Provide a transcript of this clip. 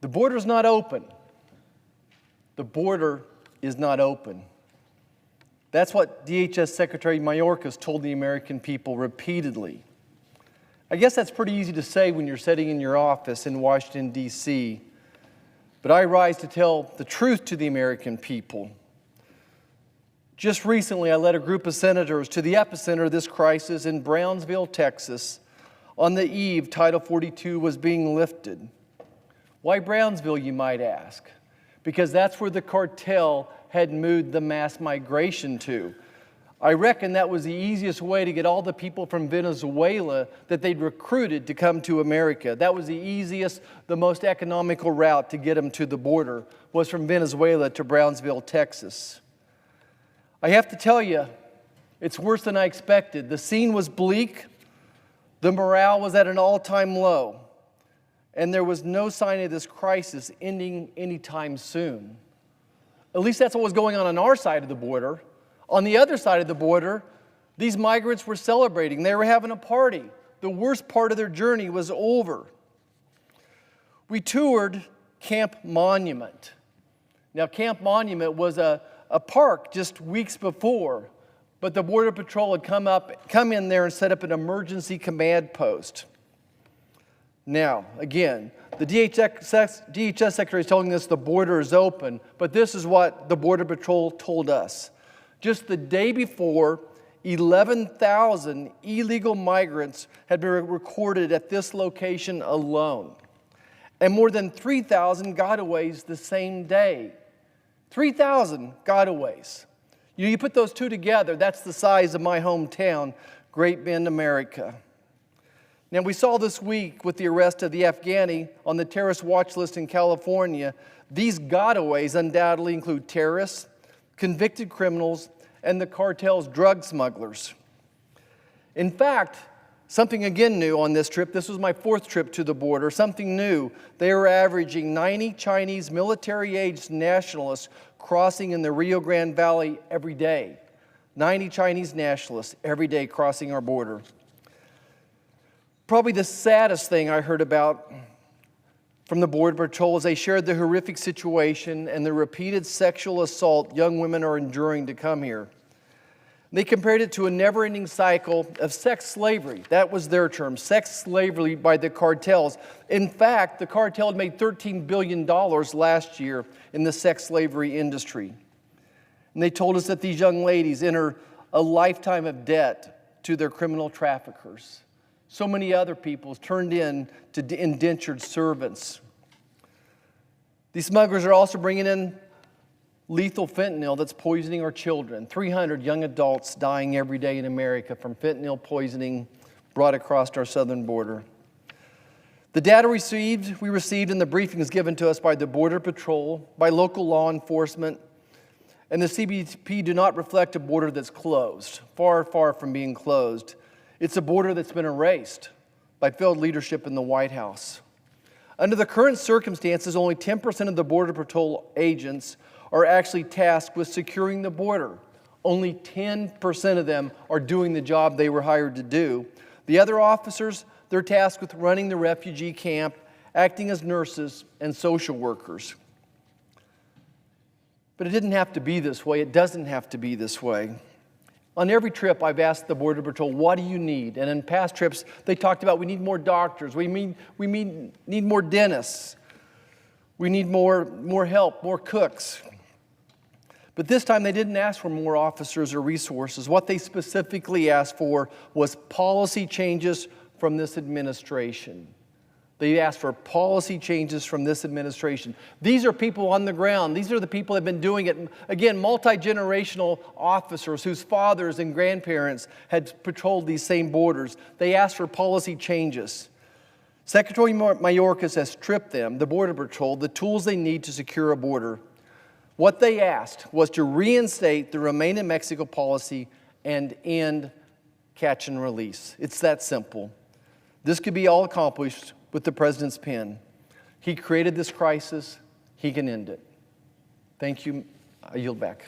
The border's not open. The border is not open. That's what DHS Secretary Mayorkas told the American people repeatedly. I guess that's pretty easy to say when you're sitting in your office in Washington, D.C., but I rise to tell the truth to the American people. Just recently, I led a group of senators to the epicenter of this crisis in Brownsville, Texas, on the eve Title 42 was being lifted. Why Brownsville, you might ask? Because that's where the cartel had moved the mass migration to. I reckon that was the easiest way to get all the people from Venezuela that they'd recruited to come to America. That was the easiest, the most economical route to get them to the border, was from Venezuela to Brownsville, Texas. I have to tell you, it's worse than I expected. The scene was bleak, the morale was at an all-time low, and there was no sign of this crisis ending anytime soon. At least that's what was going on our side of the border. On the other side of the border, these migrants were celebrating. They were having a party. The worst part of their journey was over. We toured Camp Monument. Now, Camp Monument was a park just weeks before, but the Border Patrol had come in there and set up an emergency command post. Now, again, the DHS Secretary is telling us the border is open, but this is what the Border Patrol told us. Just the day before, 11,000 illegal migrants had been recorded at this location alone, and more than 3,000 gotaways the same day. 3,000 gotaways. You put those two together, that's the size of my hometown, Great Bend, America. Now, we saw this week with the arrest of the Afghani on the terrorist watch list in California. These gotaways undoubtedly include terrorists, convicted criminals, and the cartel's drug smugglers. In fact, something again new on this trip, this was my fourth trip to the border, something new. They were averaging 90 Chinese military-aged nationalists crossing in the Rio Grande Valley every day. 90 Chinese nationalists every day crossing our border. Probably the saddest thing I heard about from the Border Patrol is they shared the horrific situation and the repeated sexual assault young women are enduring to come here. They compared it to a never-ending cycle of sex slavery. That was their term, sex slavery by the cartels. In fact, the cartel had made $13 billion last year in the sex slavery industry. And they told us that these young ladies enter a lifetime of debt to their criminal traffickers. So many other people turned in to indentured servants. These smugglers are also bringing in lethal fentanyl that's poisoning our children. 300 young adults dying every day in America from fentanyl poisoning brought across our southern border. The data we received in the briefings given to us by the Border Patrol, by local law enforcement, and the CBP do not reflect a border that's closed, far, far from being closed. It's a border that's been erased by failed leadership in the White House. Under the current circumstances, only 10% of the Border Patrol agents are actually tasked with securing the border. Only 10% of them are doing the job they were hired to do. The other officers, they're tasked with running the refugee camp, acting as nurses and social workers. But it didn't have to be this way. It doesn't have to be this way. On every trip, I've asked the Border Patrol, what do you need? And in past trips, they talked about we need more doctors, we need more dentists, we need more help, more cooks. But this time, they didn't ask for more officers or resources. What they specifically asked for was policy changes from this administration. They asked for policy changes from this administration. These are people on the ground. These are the people that have been doing it. Again, multi-generational officers whose fathers and grandparents had patrolled these same borders. They asked for policy changes. Secretary Mayorkas has stripped them, the Border Patrol, the tools they need to secure a border. What they asked was to reinstate the Remain in Mexico policy and end catch and release. It's that simple. This could be all accomplished with the President's pen. He created this crisis. He can end it. Thank you. I yield back.